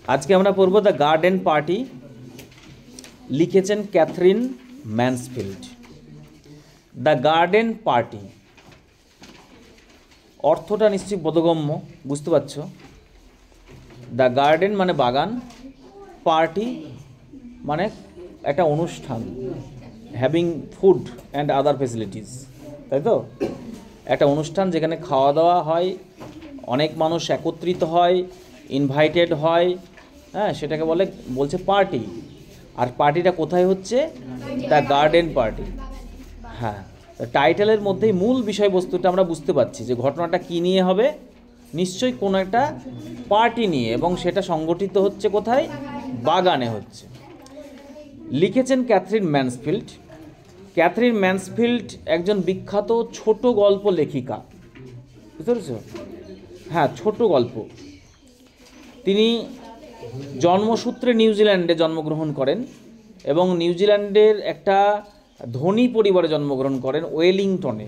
আজকে আমরা পড়ব দ্য গার্ডেন পার্টি, লিখেছেন Katherine Mansfield. The garden party অর্থটা নিশ্চয়ই বোধগম্য, বুঝতে পারছ। দ্য গার্ডেন মানে বাগান, পার্টি মানে একটা অনুষ্ঠান, having food and other facilities, তাই তো? একটা অনুষ্ঠান যেখানে খাওয়া দাওয়া হয়, অনেক মানুষ একত্রিত হয়, ইনভাইটেড হয়, হ্যাঁ, সেটাকে বলছে পার্টি। আর পার্টিটা কোথায় হচ্ছে? The garden party. হ্যাঁ, টাইটেলের মধ্যেই মূল বিষয়বস্তুটা আমরা বুঝতে পারছি যে ঘটনাটা কী নিয়ে হবে। নিশ্চয়ই কোনো একটা পার্টি নিয়ে, এবং সেটা সংগঠিত হচ্ছে কোথায়? বাগানে হচ্ছে। লিখেছেন ক্যাথরিন ম্যানসফিল্ড। ক্যাথরিন ম্যানসফিল্ড একজন বিখ্যাত ছোট গল্প লেখিকা, বুঝতে পেরেছ? হ্যাঁ, ছোট গল্প। তিনি জন্মসূত্রে নিউজিল্যান্ডে জন্মগ্রহণ করেন এবং নিউজিল্যান্ডের একটা ধনী পরিবারে জন্মগ্রহণ করেন, ওয়েলিংটনে,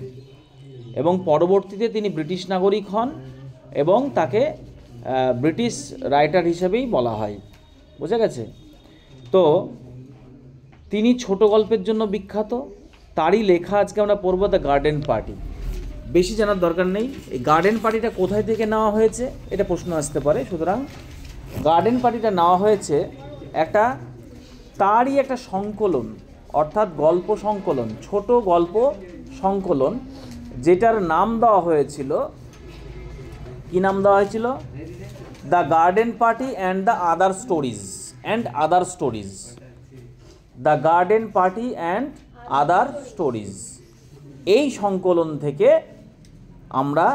এবং পরবর্তীতে তিনি ব্রিটিশ নাগরিক হন এবং তাকে ব্রিটিশ রাইটার হিসেবেই বলা হয়, বোঝা গেছে? তো তিনি ছোট গল্পের জন্য বিখ্যাত। তারই লেখা আজকে আমরা পড়ব দ্য গার্ডেন পার্টি। বেশি জানার দরকার নেই এই গার্ডেন পার্টিটা কোথায় থেকে নেওয়া হয়েছে, এটা প্রশ্ন আসতে পারে। সুতরাং গার্ডেন পার্টিটা নেওয়া হয়েছে তারই একটা সংকলন, অর্থাৎ গল্প সংকলন, ছোট গল্প সংকলন, যেটার নাম দেওয়া হয়েছিল, কি নাম দেওয়া হয়েছিল? The garden party and the other stories. The garden party and other stories, এই সংকলন থেকে আমরা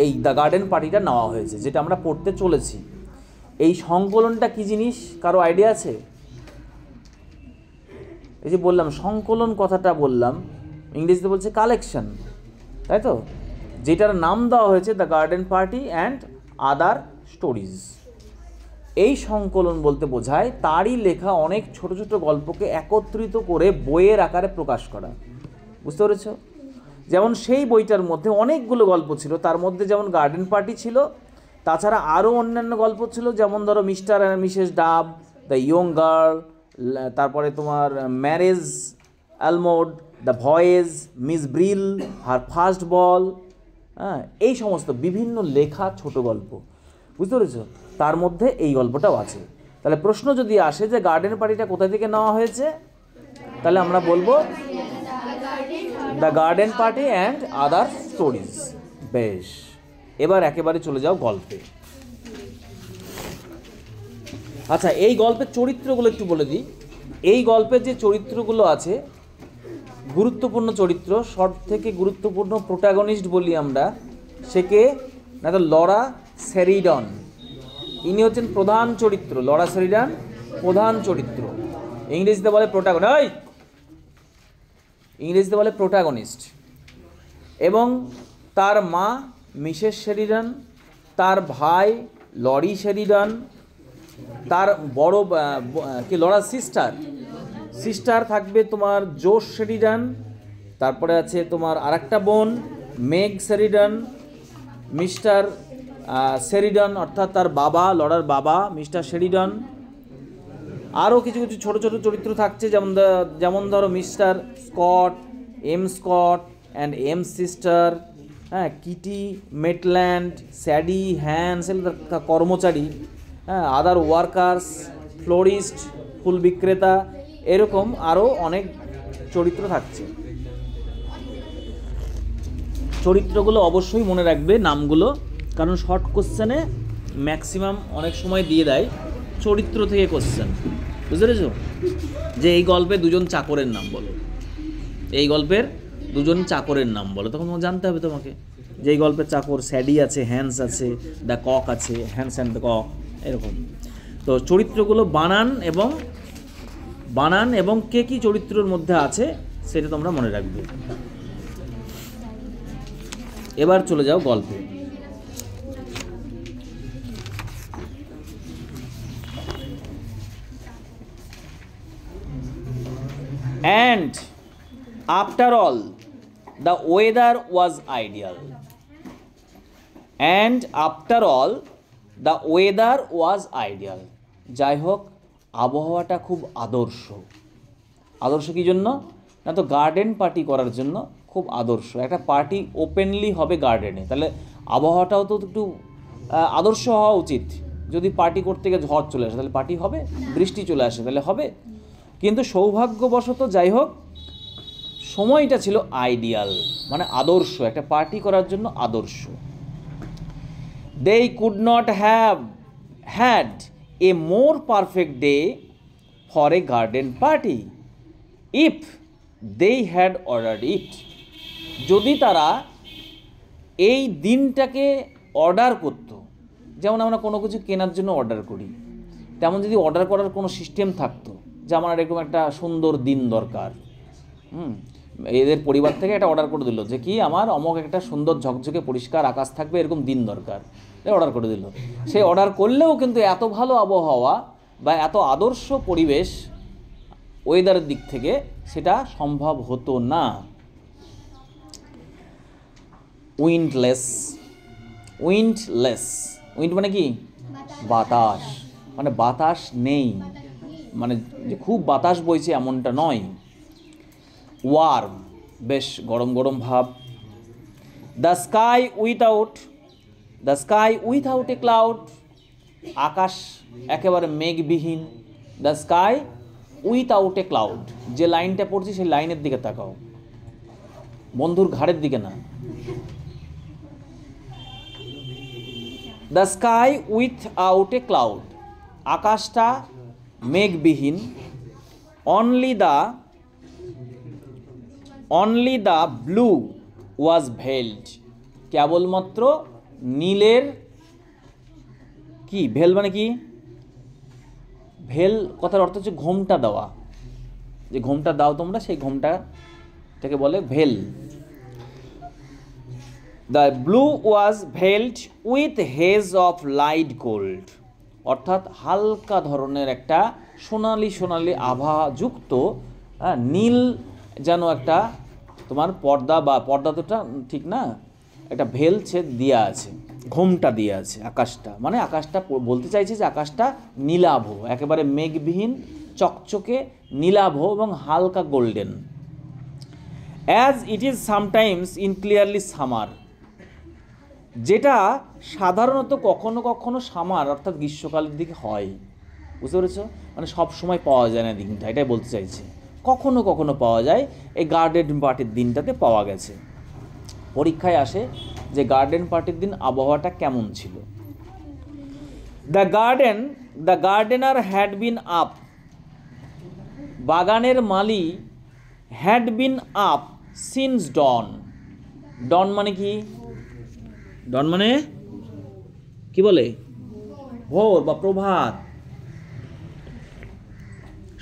এই দ্য গার্ডেন পার্টিটা নেওয়া হয়েছে, যেটা আমরা পড়তে চলেছি। এই সংকলনটা কি জিনিস, কারো আইডিয়া আছে? এই যে বললাম সংকলন, কথাটা বললাম, ইংরেজিতে বলছে কালেকশন, তাই তো? যেটার নাম দেওয়া হয়েছে the garden party and other stories. এই সংকলন বলতে বোঝায় তারই লেখা অনেক ছোট ছোট গল্পকে একত্রিত করে বইয়ের আকারে প্রকাশ করা, বুঝতে পেরেছ? যেমন সেই বইটার মধ্যে অনেকগুলো গল্প ছিল, তার মধ্যে যেমন গার্ডেন পার্টি ছিল, তাছাড়া আরও অন্যান্য গল্প ছিল, যেমন ধরো mister and missus Dove, the young girl, তারপরে তোমার marriage a la mode, the voyage, Miss Brill, her first ball, হ্যাঁ, এই সমস্ত বিভিন্ন লেখা ছোট গল্প, বুঝতে পেরেছো? তার মধ্যে এই গল্পটাও আছে। তাহলে প্রশ্ন যদি আসে যে গার্ডেন পার্টিটা কোথা থেকে নেওয়া হয়েছে, তাহলে আমরা বলবো the garden party and other stories. বেশ, এবার একেবারে চলে যাও গল্পে। আচ্ছা, এই গল্পের চরিত্রগুলো একটু বলে দিই। এই গল্পের যে চরিত্রগুলো আছে, গুরুত্বপূর্ণ চরিত্র, সব থেকে গুরুত্বপূর্ণ প্রোটাগনিস্ট বলি আমরা, সে কে না? তো লরা শেরিডন, ইনি হচ্ছেন প্রধান চরিত্র। লরা শেরিডন প্রধান চরিত্র, ইংরেজিতে বলে ইংরেজিতে বলে প্রোটাগনিস্ট। এবং তার মা মিসেস শেরিডন, তার ভাই লরি শেরিডন, তার বড় কি লরা সিস্টার থাকবে তোমার জোশ শেরিডন, তারপরে আছে তোমার আরেকটা বোন মেগ শেরিডন, মিস্টার শেরিডন অর্থাৎ তার বাবা, লরার বাবা মিস্টার শেরিডন। আরও কিছু কিছু ছোটো ছোটো চরিত্র থাকছে, যেমন ধরো mister Scott, M Scott and M sister, হ্যাঁ, কিটি মেটল্যান্ড, স্যাডি হ্যান্স, কর্মচারী, হ্যাঁ, আদার ওয়ার্কার্স, ফ্লোরিস্ট, ফুল বিক্রেতা, এরকম আরও অনেক চরিত্র থাকছে। চরিত্রগুলো অবশ্যই মনে রাখবে নামগুলো, কারণ শর্ট কোশ্চেনে ম্যাক্সিমাম অনেক সময় দিয়ে দেয় চরিত্র থেকে কোশ্চেন, বুঝতে পেরেছ? যে এই গল্পে দুজন চাকরের নাম বলো, এই গল্পের দুজন চাকরের নাম বলো, তখন জানতে হবে তোমাকে যে এই গল্পের চাকর স্যাডি আছে, হ্যান্স আছে, দ্য কক আছে, হ্যান্স অ্যান্ড দ্য কক, এরকম। তো চরিত্রগুলো বানান এবং কে কী চরিত্রের মধ্যে আছে সেটা তোমরা মনে রাখবে। এবার চলে যাও গল্পে। And after all, the weather was ideal. And after all, the weather was ideal. যাই হোক, আবহাওয়াটা খুব আদর্শ। আদর্শ কী জন্য? না তো গার্ডেন পার্টি করার জন্য খুব আদর্শ। একটা পার্টি ওপেনলি হবে গার্ডেনে, তাহলে আবহাওয়াটাও তো একটু আদর্শ হওয়া উচিত। যদি পার্টি করতে গিয়ে ঝড় চলে আসে তাহলে পার্টি হবে, বৃষ্টি চলে আসে তাহলে হবে। কিন্তু সৌভাগ্যবশত যাই হোক সময়টা ছিল আইডিয়াল, মানে আদর্শ, একটা পার্টি করার জন্য আদর্শ। They could not have had a more perfect day for a garden party if they had ordered it. যদি তারা এই দিনটাকে অর্ডার করতো, যেমন আমরা কোনো কিছু কেনার জন্য অর্ডার করি, তেমন যদি অর্ডার করার কোনো সিস্টেম থাকতো যে আমার এরকম একটা সুন্দর দিন দরকার, এদের পরিবার থেকে একটা অর্ডার করে দিল যে কি আমার অমুক একটা সুন্দর ঝকঝকে পরিষ্কার আকাশ থাকবে এরকম দিন দরকার, অর্ডার করে দিল। সে অর্ডার করলেও কিন্তু এত ভালো আবহাওয়া বা এত আদর্শ পরিবেশ ওয়েদারের দিক থেকে সেটা সম্ভব হতো না। উইন্ডলেস, উইন্ডলেস, উইন্ড মানে কি? বাতাস, মানে বাতাস নেই, মানে যে খুব বাতাস বইছে এমনটা নয়। ওয়ার্ম, বেশ গরম গরম ভাব। The sky without, the sky without a cloud, আকাশ একেবারে মেঘবিহীন। The sky without a cloud, যে লাইনটা পড়ছি সেই লাইনের দিকে তাকাও, বন্ধুর ঘাড়ের দিকে না। The sky without A cloud, আকাশটা মেঘবিহীন। অনলি দ্য ব্লু ওয়াজ ভেলড, কেবলমাত্র নীলের কি? ভেল মানে কি? ভেল কথার অর্থ হচ্ছে ঘোমটা দেওয়া, যে ঘোমটা দাও তোমরা, সেই ঘোমটাটাকে বলে veil. The blue was veiled with haze of light gold, অর্থাৎ হালকা ধরনের একটা সোনালি সোনালি আভাযুক্ত নীল, যেন একটা তোমার পর্দা, বা পর্দা তোটা ঠিক না, একটা ভেল ছেদ দেওয়া আছে, ঘোমটা দিয়ে আছে আকাশটা, মানে আকাশটা বলতে চাইছে যে আকাশটা নীলাভ, একেবারে মেঘবিহীন, চকচকে নীলাভ এবং হালকা golden. As it is sometimes in clearly summer, যেটা সাধারণত কখনো কখনো সামার অর্থাৎ গ্রীষ্মকালের দিকে হয়। বুঝতে পেরেছ? মানে সব সময় পাওয়া যায় না দিনটা, এটাই বলতে চাইছে। কখনো কখনো পাওয়া যায়, এই গার্ডেন পার্টির দিনটাতে পাওয়া গেছে। পরীক্ষায় আসে যে গার্ডেন পার্টির দিন আবহাওয়াটা কেমন ছিল। The gardener had been up, বাগানের মালি হ্যাড বিন আপ সিন্স ডন। ডন মানে কি? ডন মানে কি বলে? ভোর বা প্রভাত,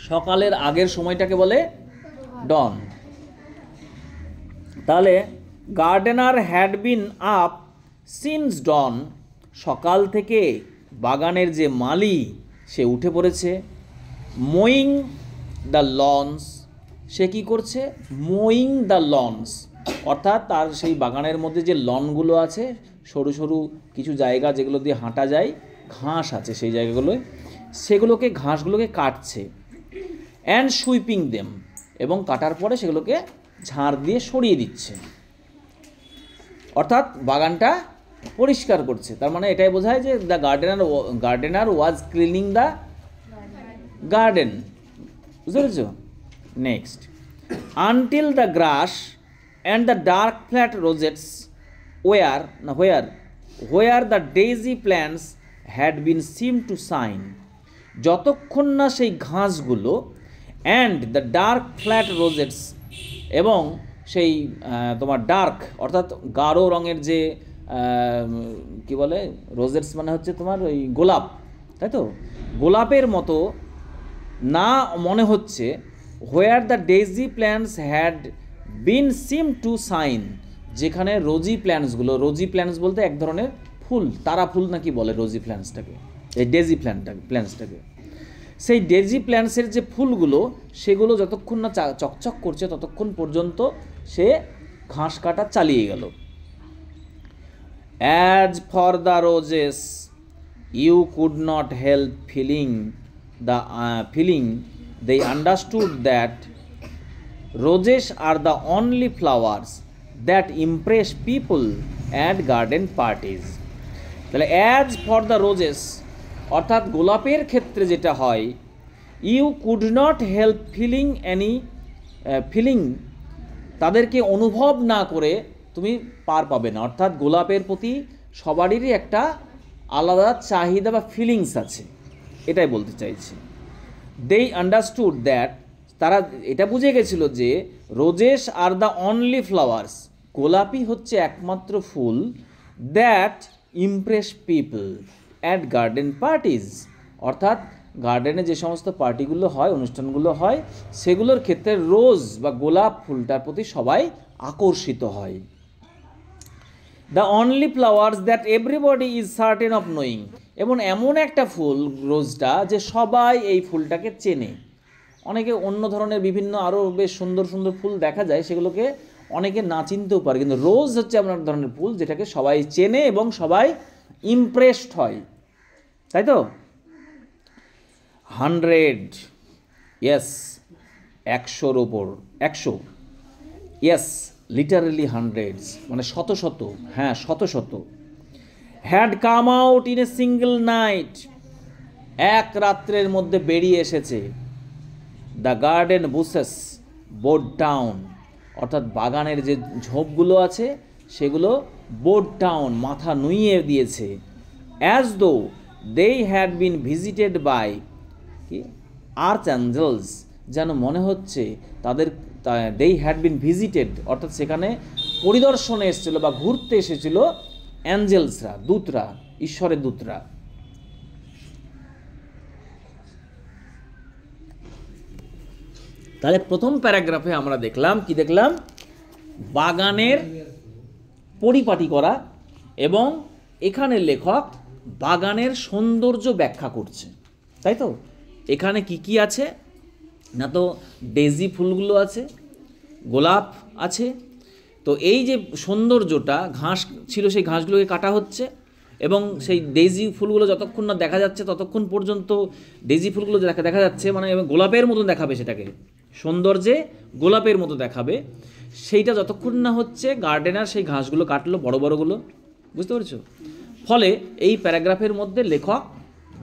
সকালের আগের সময়টাকে বলে ডন। তাহলে gardener had been up since dawn, সকাল থেকে বাগানের যে মালি সে উঠে পড়েছে। মোয়িং দ্য লন্স, সে কী করছে? মোয়িং দ্য লন্স, অর্থাৎ তার সেই বাগানের মধ্যে যে লনগুলো আছে, সরু সরু কিছু জায়গা যেগুলো দিয়ে হাঁটা যায়, ঘাস আছে সেই জায়গাগুলোয়, সেগুলোকে ঘাসগুলোকে কাটছে। অ্যান্ড সুইপিং দেম, এবং কাটার পরে সেগুলোকে ঝাড় দিয়ে সরিয়ে দিচ্ছে, অর্থাৎ বাগানটা পরিষ্কার করছে। তার মানে এটাই বোঝায় যে the gardener was cleaning the garden. বুঝতে পেরেছ? Next, until the grass and the dark flat rosettes where the daisy plants had been seem to shine, যতক্ষণ না সেই ঘাসগুলো, and the dark flat rosettes, এবং সেই তোমার ডার্ক অর্থাৎ গাঢ় রঙের যে কি বলে, রোজেটস মানে হচ্ছে তোমার ওই গোলাপ, তাই তো, গোলাপের মতো না মনে হচ্ছে। Where the daisy plants had been seem to shine, যেখানে রোজি প্ল্যান্টস বলতে এক ধরনের ফুল, তারা ফুল নাকি বলে রোজি প্ল্যান্টসটাকে, এই ডেজি প্ল্যান্টসটাকে। সেই ডেজি প্ল্যান্টসের যে ফুলগুলো, সেগুলো যতক্ষণ না চকচক করছে ততক্ষণ পর্যন্ত সে ঘাস কাটা চালিয়ে গেল। As for the roses you could not help feeling they understood that roses are the only flowers that impress people at garden parties. তাহলে অ্যাজ ফর দ্য রোজেস, অর্থাৎ গোলাপের ক্ষেত্রে যেটা হয়, you could not help feeling, তাদেরকে অনুভব না করে তুমি পার পাবে না। অর্থাৎ গোলাপের প্রতি সবারই একটা আলাদা চাহিদা বা ফিলিংস আছে, এটাই বলতে চাইছি। দে আন্ডারস্টুড দ্যাট, তারা এটা বুঝে গেছিল যে roses are the only flowers, গোলাপই হচ্ছে একমাত্র ফুল, that impress people at garden parties, অর্থাৎ গার্ডেনে যে সমস্ত পার্টিগুলো হয়, অনুষ্ঠানগুলো হয়, সেগুলোর ক্ষেত্রে রোজ বা গোলাপ ফুলটার প্রতি সবাই আকর্ষিত হয়। The only flowers that everybody is certain of knowing, এবং এমন একটা ফুল রোজটা যে সবাই এই ফুলটাকে চেনে। অনেকে অন্য ধরনের বিভিন্ন আরও বেশ সুন্দর সুন্দর ফুল দেখা যায়, সেগুলোকে অনেকে না চিনতেও পারে, কিন্তু রোজ হচ্ছে এমন এক ধরনের ফুল যেটাকে সবাই চেনে এবং সবাই ইমপ্রেসড হয়, তাই তো? 100, ইয়েস, 100-র ওপর, 100, ইয়েস, লিটারেলি হান্ড্রেডস, মানে শত শত, হ্যাঁ শত শত, had come out in a single night, এক রাত্রের মধ্যে বেরিয়ে এসেছে। The garden bushes bowed down, অর্থাৎ বাগানের যে ঝোপগুলো আছে সেগুলো বোড ডাউন, মাথা নুইয়ে দিয়েছে। As though they had been visited by কি আর্চ অ্যাঞ্জেলস, যেন মনে হচ্ছে তাদের দে হ্যাড বিন ভিজিটেড, অর্থাৎ সেখানে পরিদর্শনে এসেছিল বা ঘুরতে এসেছিল অ্যাঞ্জেলসরা, দূতরা, ঈশ্বরের দূতরা। তাহলে প্রথম প্যারাগ্রাফে আমরা দেখলাম কি দেখলাম, বাগানের পরিপাটি করা, এবং এখানে লেখক বাগানের সৌন্দর্য ব্যাখ্যা করছে, তাই তো? এখানে কি কি আছে না, তো ডেজি ফুলগুলো আছে, গোলাপ আছে, তো এই যে সৌন্দর্যটা, ঘাস ছিল সেই ঘাসগুলোকে কাটা হচ্ছে, এবং সেই ডেজি ফুলগুলো যতক্ষণ না দেখা যাচ্ছে ততক্ষণ পর্যন্ত ডেজি ফুলগুলো দেখা যাচ্ছে, মানে গোলাপের মতো দেখাবে, সেটাকে সৌন্দর্যে গোলাপের মতো দেখাবে, সেইটা যতক্ষণ না হচ্ছে গার্ডেনার সেই ঘাসগুলো কাটলো, বড় বড়গুলো, বুঝতে পেরেছো? ফলে এই প্যারাগ্রাফের মধ্যে লেখক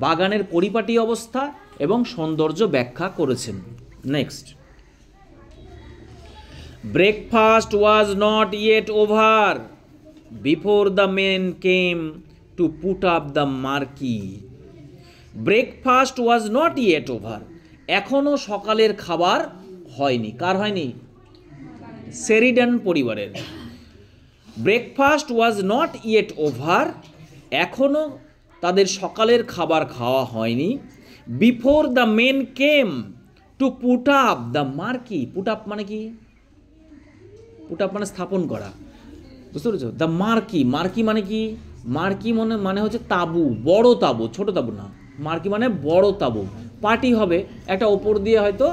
বাগানের পরিপাটি অবস্থা এবং সৌন্দর্য ব্যাখ্যা করেছেন। Next, breakfast was not yet over before the men came to put up the marquee. Breakfast was not yet over, এখনও সকালের খাবার হয়নি। কার হয়নি? শেরিডান পরিবারের। Breakfast was not yet over, এখনও তাদের সকালের খাবার খাওয়া হয়নি। Before the men came to put up the marquee, put up মানে কি? পুট আপ মানে স্থাপন করা, বুঝতে পেরেছো? দ্য মার্কি, মার্কি মানে কি? মার্কি মানে হচ্ছে তাঁবু, বড় তাঁবু, ছোট তাঁবু না, মার্কি মানে বড় তাঁবু। পার্টি হবে একটা, ওপর দিয়ে হয়তো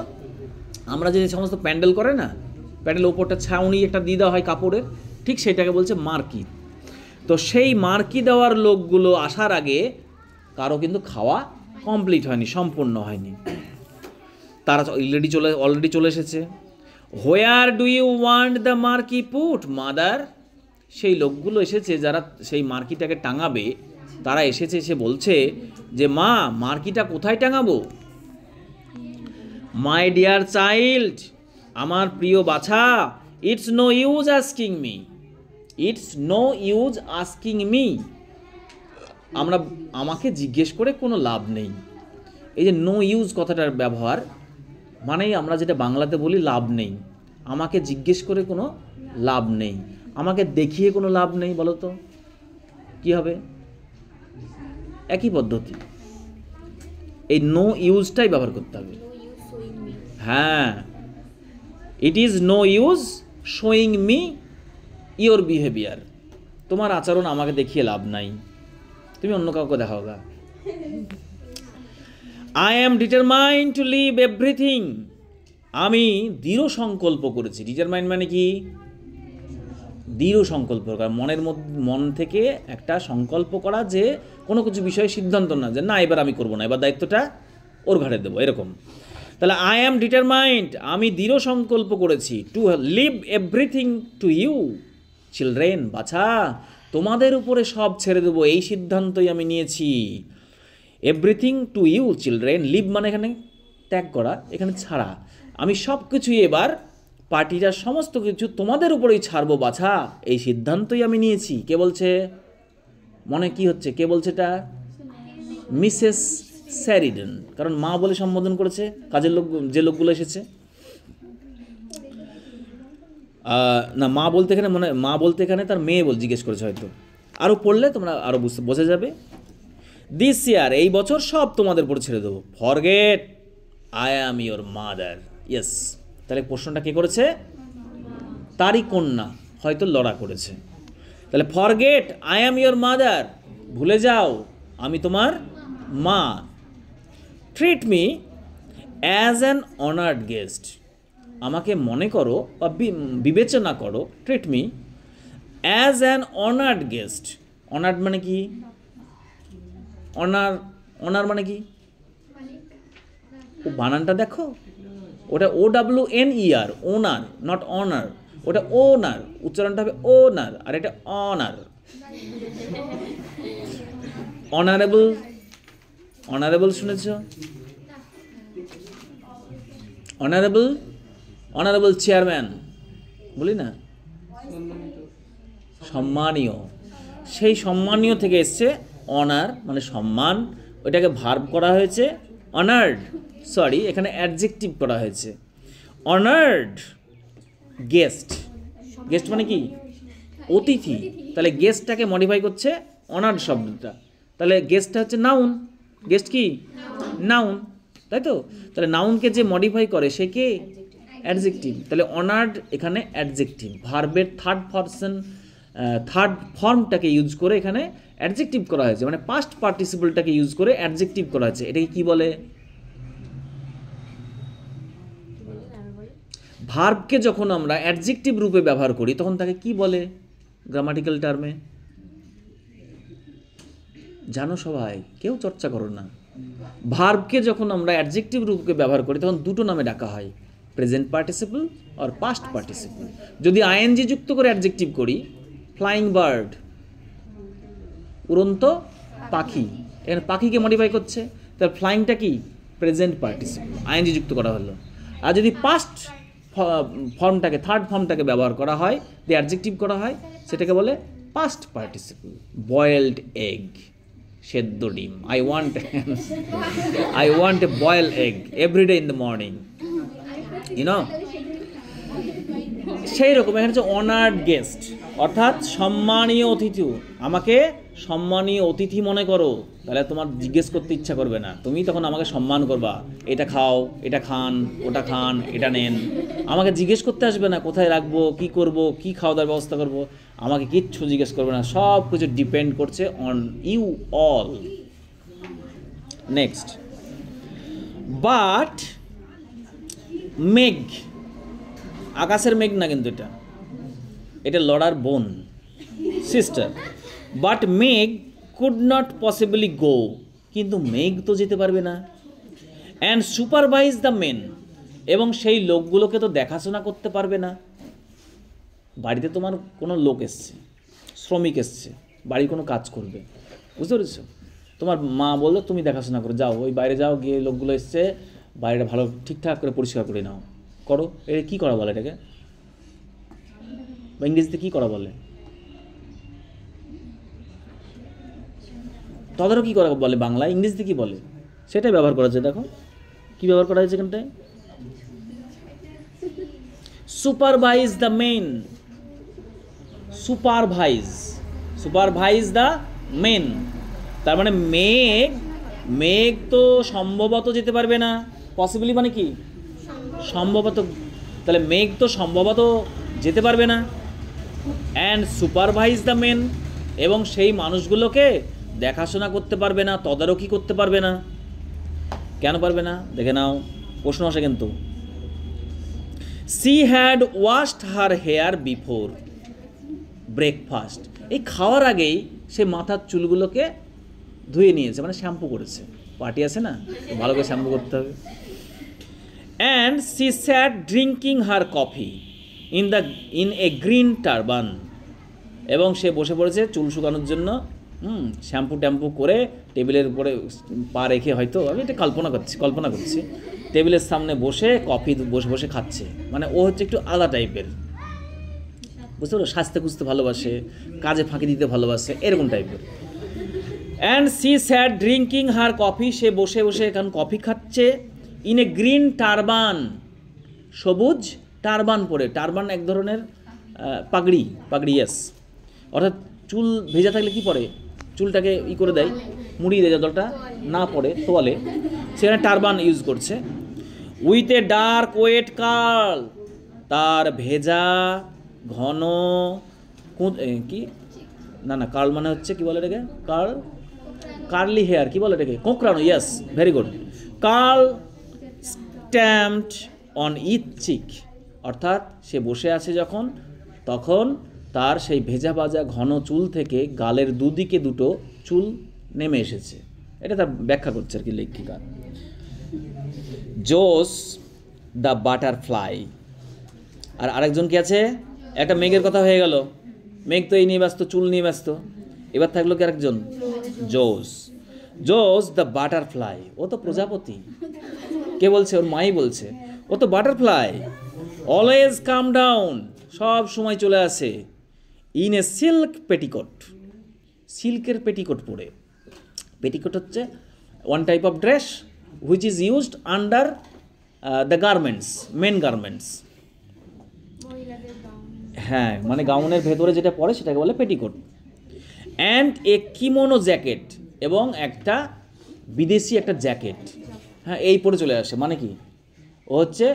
আমরা যে সমস্ত প্যান্ডেল করে না, প্যান্ডেল ওপরটা ছাউনি একটা দিয়ে দেওয়া হয় কাপড়ের, ঠিক সেটাকে বলছে মার্কি। তো সেই মার্কি দেওয়ার লোকগুলো আসার আগে কারো কিন্তু খাওয়া কমপ্লিট হয়নি, সম্পূর্ণ হয়নি, তারা অলরেডি চলে এসেছে। Where do you want the marquee put mother, সেই লোকগুলো এসেছে যারা সেই মার্কিটাকে টাঙাবে, তারা এসেছে, এসে বলছে যে মা, মার্কিটা কোথায় টাঙাবো? মাই ডিয়ার চাইল্ড, আমার প্রিয় বাছা, it's no use asking me, it's no use asking me, আমাকে জিজ্ঞেস করে কোনো লাভ নেই। এই যে নো ইউজ কথাটার ব্যবহার মানেই আমরা যেটা বাংলাতে বলি লাভ নেই, আমাকে জিজ্ঞেস করে কোনো লাভ নেই, আমাকে দেখিয়ে কোনো লাভ নেই, বলো তো কি হবে? একই পদ্ধতি, এই নো ইউজটাই ব্যবহার করতে হবে। হ্যাঁ, it is no use showing me your behaviour, তোমার আচরণ আমাকে দেখিয়ে লাভ নাই, তুমি অন্য কাউকে দেখাও গা। I am determined to leave everything, আমি দৃঢ় সংকল্প করেছি। ডিটারমাইন্ড মানে কি? দৃঢ় সংকল্প করা, মন থেকে একটা সংকল্প করা যে কোনো কিছু বিষয়ে সিদ্ধান্ত না, যে না এবার আমি করবো না, এবার দায়িত্বটা ওর ঘাড়ে দেবো, এরকম। তাহলে আই অ্যাম ডিটারমাইন্ড, আমি দৃঢ় সংকল্প করেছি, to leave everything to you children, বাছা তোমাদের উপরে সব ছেড়ে দেবো, এই সিদ্ধান্তই আমি নিয়েছি। Everything to you children, leave মানে এখানে ত্যাগ করা, এখানে ছাড়া, আমি সব কিছুই এবার পার্টিটার সমস্ত কিছু তোমাদের উপরেই ছাড়বো বাছা, এই সিদ্ধান্তই আমি নিয়েছি। কে বলছে? মনে কি হচ্ছে? কে বলছে এটা? মিসেস স্যারিডন, কারণ মা বলে সম্বোধন করেছে কাজের লোক, যে লোকগুলো এসেছে। না, মা বলতে এখানে মা বলতে এখানে তার মেয়ে জিজ্ঞেস করেছে হয়তো, আরও পড়লে তোমরা আরও বোঝা যাবে। দিস ইয়ার, এই বছর সব তোমাদের উপর ছেড়ে দেবো। Forget I am your mother, yes. তাহলে প্রশ্নটা কে করেছে? তারই কন্যা, হয়তো লড়া করেছে। তাহলে forget I am your mother, ভুলে যাও আমি তোমার মা। Treat me as an honoured guest, আমাকে মনে করো বা বিবেচনা করো, treat me as an honoured guest. Honoured মানে কি? অনার মানে কি? ও বানানটা দেখো, ওটা OWNER, ওনার, নট অনার। ওটা ওনার, উচ্চারণটা হবে ওনার, আর এটা অনার। অনারেবল, অনারেবল শুনেছ? অনারেবল, অনারেবল চেয়ারম্যান বলি না, সম্মানীয়। সেই সম্মানীয় থেকে এসছে অনার, মানে সম্মান। ওইটাকে ভার্ব করা হয়েছে অনার্ড, সরি এখানে অ্যাডজেক্টিভ করা হয়েছে অনার্ড গেস্ট। গেস্ট মানে কি? অতিথি। তাহলে গেস্টটাকে মডিফাই করছে অনার্ড শব্দটা। তাহলে গেস্টটা হচ্ছে নাউন, গেস্ট কি? নাউন, তাই তো? তাহলে নাউনকে যে মডিফাই করে সে কে? অ্যাডজেক্টিভ। তাহলে অনার্ড এখানে অ্যাডজেক্টিভ, ভার্বের থার্ড ফর্মটাকে ইউজ করে এখানে অ্যাডজেক্টিভ করা হয়েছে, মানে পাস্ট পার্টিসিপলটাকে ইউজ করে অ্যাডজেক্টিভ করা হয়েছে। এটাকে কি বলে? ভার্বকে যখন আমরা অ্যাডজেক্টিভ রূপে ব্যবহার করি তখন তাকে কি বলে গ্রামাটিক্যাল টার্মে? জানো সবাই, কেউ চর্চা করো না। ভার্বকে যখন আমরা অ্যাডজেক্টিভ রূপে ব্যবহার করি তখন দুটো নামে ডাকা হয়, প্রেজেন্ট পার্টিসিপল আর পাস্ট পার্টিসিপল। যদি আইএনজি যুক্ত করে অ্যাডজেক্টিভ করি, ফ্লাইং বার্ড, উড়ন্ত পাখি, এখানে পাখিকে মডিফাই করছে, তার ফ্লাইংটা কি? প্রেজেন্ট পার্টিসিপল, আইএনজি যুক্ত করা হলো। আর যদি পাস্ট ফর্মটাকে, থার্ড ফর্মটাকে ব্যবহার করা হয়, দিয়ে অ্যাডজেক্টিভ করা হয়, সেটাকে বলে পাস্ট পার্টিসিপল। বয়েলড এগ, সেদ্ধ ডিম। I want a boiled egg everyday in the morning, you know. সেই রকম এখানে হচ্ছে অনার্ড গেস্ট, অর্থাৎ সম্মানীয় অতিথি। আমাকে সম্মানীয় অতিথি মনে করো, তাহলে তোমার জিজ্ঞেস করতে ইচ্ছা করবে না, তুমি তখন আমাকে সম্মান করবা। এটা খাও, এটা খান, ওটা খান, এটা নেন। আমাকে জিজ্ঞেস করতে আসবে না কোথায় রাখবো, কি করব, কি খাওয়া দাওয়ার ব্যবস্থা করব, আমাকে কিচ্ছু জিজ্ঞেস করবে না। সব কিছু ডিপেন্ড করছে on you all. Next, but Meg, আকাশের মেঘ না কিন্তু, এটা লড়ার বোন, sister. But Meg could not possibly go, কিন্তু মেঘ তো যেতে পারবে না। অ্যান্ড সুপারভাইজ দ্য মেন, এবং সেই লোকগুলোকে তো দেখাশোনা করতে পারবে না। বাড়িতে তোমার কোনো লোক এসছে, শ্রমিক এসছে, বাড়ির কোনো কাজ করবে, বুঝতে পেরেছো? তোমার মা বললো তুমি দেখাশোনা করো, যাও ওই বাইরে যাও, গিয়ে লোকগুলো এসছে, বাইরেটা ভালো ঠিকঠাক করে পরিষ্কার করে নাও, করো। এটা কী করা বলে? এটাকে ইংরেজিতে কী করা বলে? তদারকি করা বলে বাংলায়, ইংরেজিতে কী বলে সেটাই ব্যবহার করা হয়েছে। দেখো কী ব্যবহার করা হয়েছে এখানটায়, supervise the men. Supervise the men, তার মানে মেঘ তো সম্ভবত যেতে পারবে না। পসিবলি মানে কি? সম্ভবত। তাহলে মেঘ তো সম্ভবত যেতে পারবে না। অ্যান্ড সুপারভাইজ দ্য মেন, এবং সেই মানুষগুলোকে দেখাশোনা করতে পারবে না, তদারকি করতে পারবে না। কেন পারবে না দেখে নাও, প্রশ্ন আসে কিন্তু। She had washed her here before, breakfast. এই খাওয়ার আগেই সে মাথার চুলগুলোকে ধুয়ে নিয়েছে, মানে শ্যাম্পু করেছে। পার্টি আছে না, ভালো করে শ্যাম্পু করতে হবে। And she sat drinking her coffee in a green turban, এবং সে বসে পড়েছে চুল শুকানোর জন্য, শ্যাম্পু ট্যাম্পু করে টেবিলের উপরে পা রেখে, হয়তো আমি এটা কল্পনা করছি টেবিলের সামনে বসে কফি বসে বসে খাচ্ছে। মানে ও হচ্ছে একটু আলাদা টাইপের, বুঝতে পারো, সাজতে খুঁজতে ভালোবাসে, কাজে ফাঁকি দিতে ভালোবাসে, এরকম টাইপের। And she sat drinking her coffee, সে বসে বসে এখন কফি খাচ্ছে, ইন এ গ্রিন টারবান, সবুজ টারবান পরে। টারবান এক ধরনের পাগড়ি, ইয়েস, অর্থাৎ চুল ভেজা থাকলে কি পরে, চুলটাকে করে দেয়, মুড়িয়ে দেয় যতটা না পড়ে তোয়ালে, সেখানে টারবান ইউজ করছে। With a dark wet curl, তার ভেজা ঘন কি না কার্ল মানে হচ্ছে কি বলে এটাকে, কার্লি হেয়ার, কি বলে এটাকে, কোঁকড়ানো, yes, very good. Curl stamped on each cheek, অর্থাৎ সে বসে আছে যখন, তখন তার সেই ভেজা ভাজা ঘন চুল থেকে গালের দুদিকে দুটো চুল নেমে এসেছে। এটা তার ব্যাখ্যা করছে আর কি লেখিকা। জোস দ্য বাটারফ্লাই, আর আরেকজন কি আছে, একটা মেঘের কথা হয়ে গেল, মেঘ তো এই নিয়ে ব্যস্ত, চুল নিয়ে ব্যস্ত, এবার থাকলো কি আরেকজন, জোস দ্য বাটারফ্লাই, ও তো প্রজাপতি। কে বলছে, ওর মাই বলছে, ও তো বাটারফ্লাই, অলওয়েজ কাম ডাউন, সব সময় চলে আসে, ইন এ সিল্ক পেটিকোট, সিল্কের পেটিকোট পরে। পেটিকোট হচ্ছে one type of dress which is used under the garments, main garments. হ্যাঁ, মানে গাউনের ভেতরে যেটা পরে সেটাকে বলে petticoat. And a kimono jacket, এবং একটা বিদেশি একটা জ্যাকেট, হ্যাঁ, এই পরে চলে আসে। মানে কি, ও হচ্ছে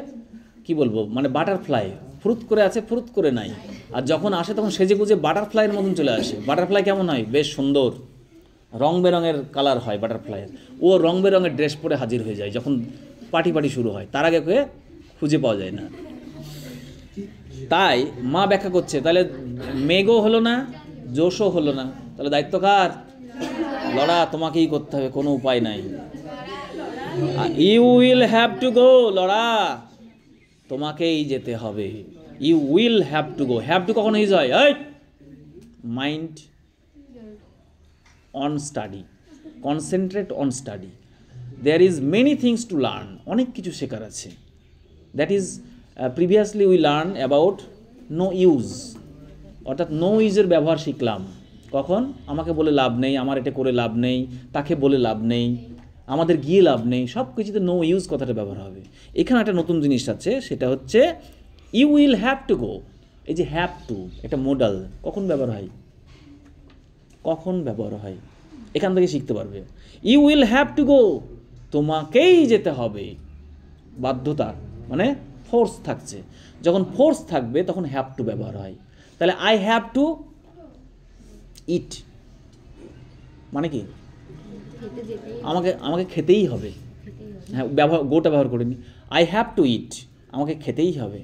কি বলবো, মানে বাটারফ্লাই, ফ্রুত করে আছে, ফ্রুত করে নাই, আর যখন আসে তখন সেজে গুজে বাটারফ্লাইয়ের মতন চলে আসে। বাটারফ্লাই কেমন হয়, বেশ সুন্দর, রং বেরঙের কালার হয় বাটারফ্লাইয়ের, ও রং বেরঙের ড্রেস পরে হাজির হয়ে যায় যখন পার্টি শুরু হয়, তার আগে ওকে খুঁজে পাওয়া যায় না। তাই মা ব্যাখ্যা করছে, তাহলে মেঘও হলো না, জোশও হলো না, তাহলে দায়িত্ব কার, লড়া, তোমাকেই করতে হবে, কোনো উপায় নাই। You will have to go, Laura, তোমাকেই যেতে হবে, you will have to go. Have to কখন ইউজ হয়, mind on study, concentrate on study, there is many things to learn, অনেক কিছু শেখার আছে। That is previously we learn about no use, অর্থাৎ নো ইউজের ব্যবহার শিখলাম। কখন, আমাকে বলে লাভ নেই, আমার এটা করে লাভ নেই, তাকে বলে লাভ নেই, আমাদের গিয়ে লাভ নেই, সব কিছুতে নো ইউজ কথাটা ব্যবহার হবে। এখানে একটা নতুন জিনিস আছে, সেটা হচ্ছে you will have to go. এই যে হ্যাভ টু, এটা মোডাল, কখন ব্যবহার হয়, এখান থেকে শিখতে পারবে। You will have to go, তোমাকেই যেতে হবে, বাধ্যতা, মানে ফোর্স থাকছে। যখন ফোর্স থাকবে তখন হ্যাভ টু ব্যবহার হয়। তাহলে আই হ্যাভ টু ইট, মানে কি, আমাকে খেতেই হবে। হ্যাঁ, গোটা ব্যবহার করিনি। আই হ্যাভ টু ইট, আমাকে খেতেই হবে।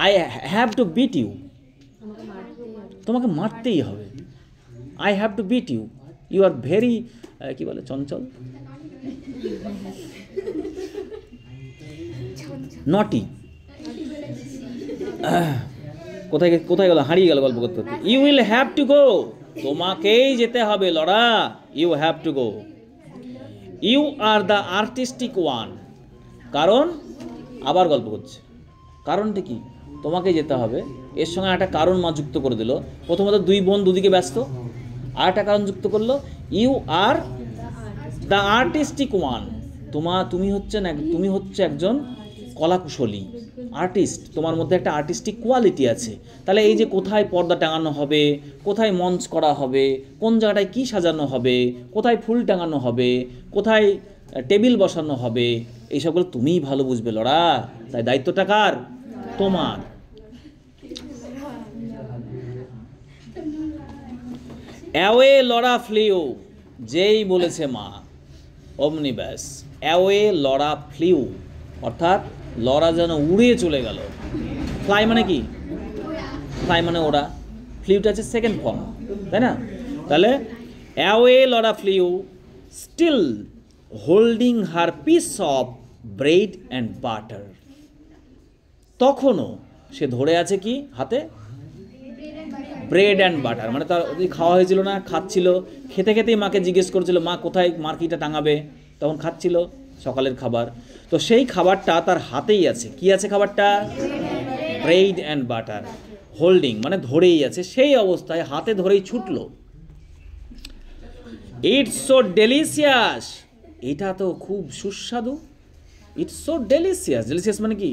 I have to beat you, তোমাকে মারতেই হবে। I have to beat you, you are very, কি বলে, চঞ্চল, নটি, কোথায় গেল, হারিয়ে গেল গল্প করতে করতে। You will have to go, তোমাকেই যেতে হবে, Laura, you have to go. You are the artistic one, কারণ, আবার গল্প করছে, কারণটা কি, তোমাকে যেতে হবে, এর সঙ্গে একটা কারণ মা যুক্ত করে দিল। প্রথমত দুই বোন দুদিকে ব্যস্ত, আর একটা কারণ যুক্ত করলো, you are the artistic one, তুমি হচ্ছে একজন কলাকুশলী, আর্টিস্ট, তোমার মধ্যে একটা আর্টিস্টিক কোয়ালিটি আছে। তাহলে এই যে কোথায় পর্দা টাঙানো হবে, কোথায় মঞ্চ করা হবে, কোন জায়গাটায় কি সাজানো হবে, কোথায় ফুল টাঙানো হবে, কোথায় টেবিল বসানো হবে, এইসবগুলো তুমিই ভালো বুঝবে, লড়া, তাই দায়িত্বটা কার, তোমার। অ্যাওয়ে লড়া ফ্লিউ, যেই বলেছে মা, অমনি ব্যাস, অ্যাওয়ে লড়া ফ্লিউ, অর্থাৎ লড়া যেন উড়ে চলে গেল। ফ্লাই মানে কি, ফ্লাই মানে ওড়া, ফ্লিউটা আছে সেকেন্ড ফর্ম, তাই না? তাহলে away Laura flew still holding her piece of bread and butter. তখনও সে ধরে আছে কি হাতে? Bread and butter. মানে তার খাওয়া হয়েছিল না, খাচ্ছিল, খেতে খেতেই মাকে জিজ্ঞেস করছিল মা কোথায় মার্কিটা টাঙাবে, তখন খাচ্ছিল সকালের খাবার। তো সেই খাবারটা তার হাতেই আছে। কি আছে খাবারটা? Bread and butter. হোল্ডিং মানে ধরেই আছে, সেই অবস্থায় হাতে ধরেই ছুটলো। ইটস সো ডেলিশিয়াস, এটা তো খুব সুস্বাদু। ইটস সো ডেলিশিয়াস, ডেলিশিয়াস মানে কি?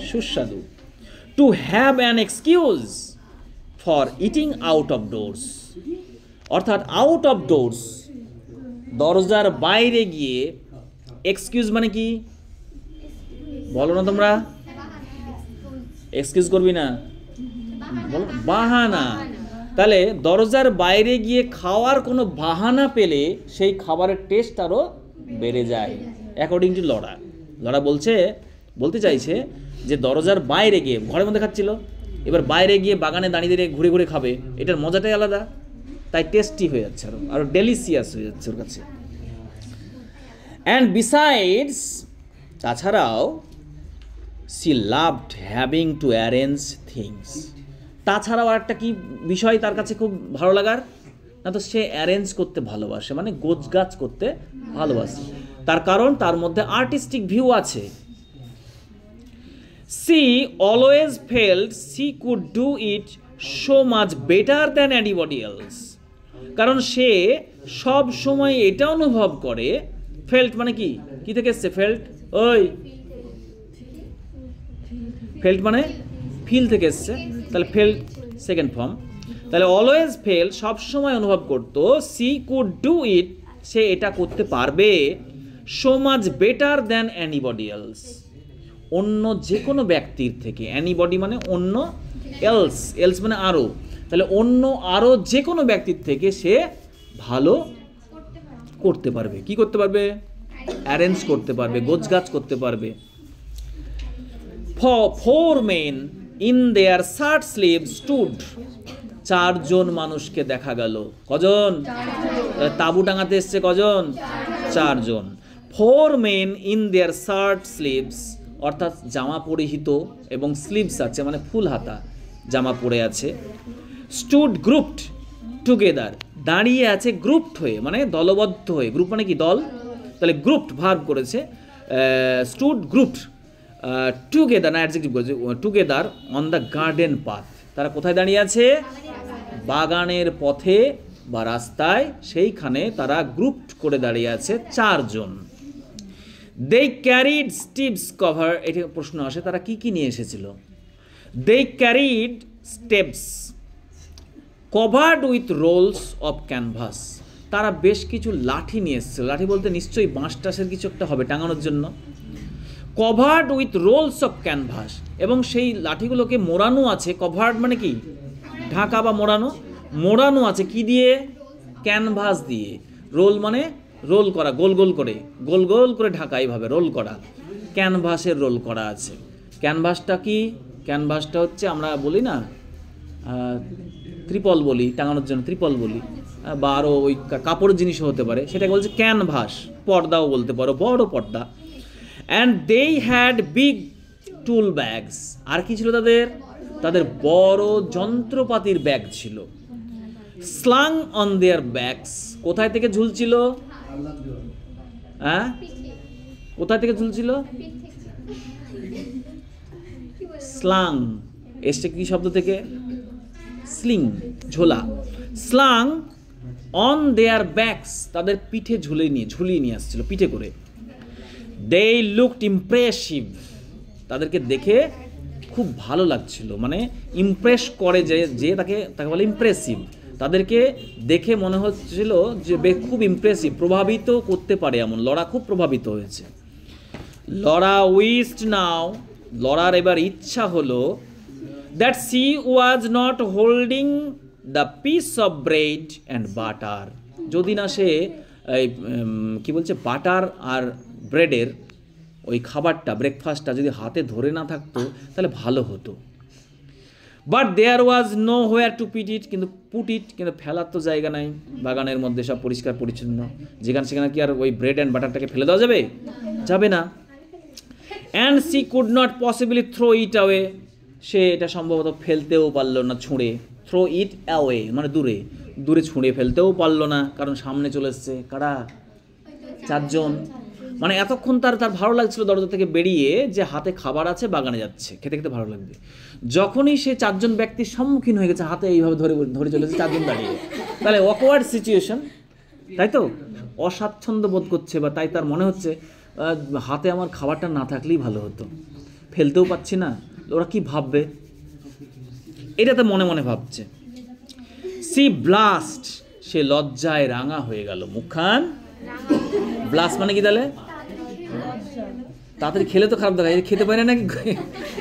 সুস্বাদু। To have an excuse for eating out of doors, অর্থাৎ আউট অফ ডোরস দরজার বাইরে গিয়ে। এক্সকিউজ মানে কি বলো না তোমরা? এক্সকিউজ করবি না, বলো বাহানা। তাহলে দরজার বাইরে গিয়ে খাওয়ার কোনো বাহানা পেলে সেই খাবারের টেস্ট আরও বেড়ে যায়, অ্যাকর্ডিং টু লরা। লরা বলতে চাইছে যে দরজার বাইরে গিয়ে, ঘরের মধ্যে খাচ্ছিল, এবার বাইরে গিয়ে বাগানে দাঁড়িয়ে দাঁড়িয়ে ঘুরে ঘুরে খাবে, এটার মজাটাই আলাদা, তাই টেস্টি হয়ে যাচ্ছে, আরও ডেলিশিয়াস হয়ে যাচ্ছে ওর কাছে। অ্যান্ড বিসাইডস, তাছাড়াও she loved having to arrange things, তাছাড়াও একটা কি বিষয় তার কাছে খুব ভালো লাগার না, তো সে অ্যারেঞ্জ করতে ভালোবাসে, মানে গোছগাছ করতে ভালোবাসে। তার কারণ তার মধ্যে আর্টিস্টিক ভিউ আছে। She always felt she could do it so much better than anybody else, কারণ সে সব সময় এটা অনুভব করে। ফেল্ট মানে কি? কি থেকে এসছে ফেল্ট? ওই ফেল্ট মানে ফিল থেকে এসছে, তাহলে ফেল্ট সেকেন্ড ফর্ম। তাহলে অলওয়েজ ফেল সবসময় অনুভব করতো, সি কুড ডু ইট সে এটা করতে পারবে, so much better than anybody else অন্য যে কোনো ব্যক্তির থেকে। অ্যানিবডি মানে অন্য, এলস এলস মানে আরও, তাহলে অন্য আরও যে কোনো ব্যক্তির থেকে সে ভালো করতে পারবে। কি করতে পারবে? অ্যারেঞ্জ করতে পারবে, গোছগাছ করতে পারবে। Four men in their shirt sleeve stood, চারজন মানুষকে দেখা গেল। কজন? তাঁবু টাঙাতে এসছে কজন? চারজন। Four men in their shirt sleeves, অর্থাৎ জামা পরিহিত এবং স্লিভস আছে মানে ফুল হাতা জামা পরে আছে। স্টুড গ্রুপড টুগেদার, দাঁড়িয়ে আছে গ্রুপড হয়ে মানে দলবদ্ধ হয়ে। গ্রুপ মানে কি? দল। তাহলে গ্রুপড ভার্ব করেছে। স্টুড গ্রুপড টুগেদার না অ্যাডজেক্টিভ করেছে, together on the garden path, তারা কোথায় দাঁড়িয়ে আছে? বাগানের পথে বা রাস্তায়, সেইখানে তারা গ্রুপড করে দাঁড়িয়ে আছে চারজন। দে ক্যারিড স্টিভস কভার, এটা প্রশ্ন আসে তারা কি কি নিয়ে এসেছিল। They carried steps covered with rolls of canvas, তারা বেশ কিছু লাঠি নিয়ে এসেছিল। লাঠি বলতে নিশ্চয়ই বাঁশ টাসের কিছু একটা হবে টাঙানোর জন্য। Covered with rolls of canvas, এবং সেই লাঠিগুলোকে মোড়ানো আছে। কভার্ড মানে কি? ঢাকা বা মোড়ানো। মোড়ানো আছে কি দিয়ে? ক্যানভাস দিয়ে। রোল মানে রোল করা, গোল গোল করে, গোল গোল করে ঢাকা, এইভাবে রোল করা, ক্যানভাসের রোল করা আছে। ক্যানভাসটা কি? ক্যানভাসটা হচ্ছে আমরা বলি না ত্রিপল বলি, টাঙানোর জন্য ত্রিপল বলি, বা আরও ওই কাপড়ের জিনিসও হতে পারে, সেটাকে বলছে ক্যানভাস। পর্দাও বলতে পারো, বড় পর্দা। And they had big tool bags, আর কি ছিল তাদের? তাদের বড় যন্ত্রপাতির ব্যাগ ছিল। স্লাং অন দেয়ার ব্যাগস, কোথায় থেকে ঝুলছিল? হ্যাঁ, কোথায় থেকে ঝুলছিল? স্লাং এসছে কি শব্দ থেকে? স্লিং, ঝোলা। স্লাং অন দেয়ার ব্যাগস, তাদের পিঠে ঝুলিয়ে নিয়ে আসছিল পিঠে করে। দে লুকড ইমপ্রেসিভ, তাদেরকে দেখে খুব ভালো লাগছিল, মানে ইমপ্রেস করে যে তাকে বলে ইমপ্রেসিভ। তাদেরকে দেখে মনে হচ্ছিল যে খুব ইমপ্রেসিভ, প্রভাবিত করতে পারে এমন। লরা খুব প্রভাবিত হয়েছে। লরা উইশড নাও, লরার এবার ইচ্ছা হলো, that she was not holding the piece of bread and butter, যদি না সে কি বলছে বাটার আর ব্রেডের ওই খাবারটা, ব্রেকফাস্টটা যদি হাতে ধরে না থাকতো তাহলে ভালো হতো। But there was nowhere to put it, কিন্তু পুট ইট, কিন্তু ফেলার তো জায়গা নাই বাগানের মধ্যে, সব পরিষ্কার পরিচ্ছন্ন, যেখানে সেখানে কি আর ওই ব্রেড অ্যান্ড বাটারটাকে ফেলে দেওয়া যাবে? যাবে না। And she could not possibly throw it away, সে এটা সম্ভবত ফেলতেও পারলো না ছুঁড়ে, থ্রো ইট অ্যাওয়ে মানে দূরে, দূরে ছুঁড়ে ফেলতেও পারলো না, কারণ সামনে চলে এসছে কারা? চারজন। মানে এতক্ষণ তার ভালো লাগছিল দরজা থেকে বেরিয়ে যে হাতে খাবার আছে, বাগানে যাচ্ছে, খেতে খেতে ভালো লাগবে। যখনই সে চারজন ব্যক্তির সম্মুখীন হয়ে গেছে, হাতে এইভাবে ধরে ধরে চলেছে চারজন দাঁড়িয়ে, তাহলে অকওয়ার্ড সিচুয়েশন, তাই তো? অস্বাচ্ছন্দ্য বোধ করছে, বা তাই তার মনে হচ্ছে হাতে আমার খাবারটা না থাকলেই ভালো হতো, ফেলতেও পাচ্ছি না, ওরা কি ভাববে, এটা তো মনে মনে ভাবছে। সি ব্লাস্ট, সে লজ্জায় রাঙা হয়ে গেল, মুখখান। ব্লাস্ট মানে কি তাহলে? তাড়াতাড়ি খেলে তো খারাপ দেখা, খেতে পারে না নাকি,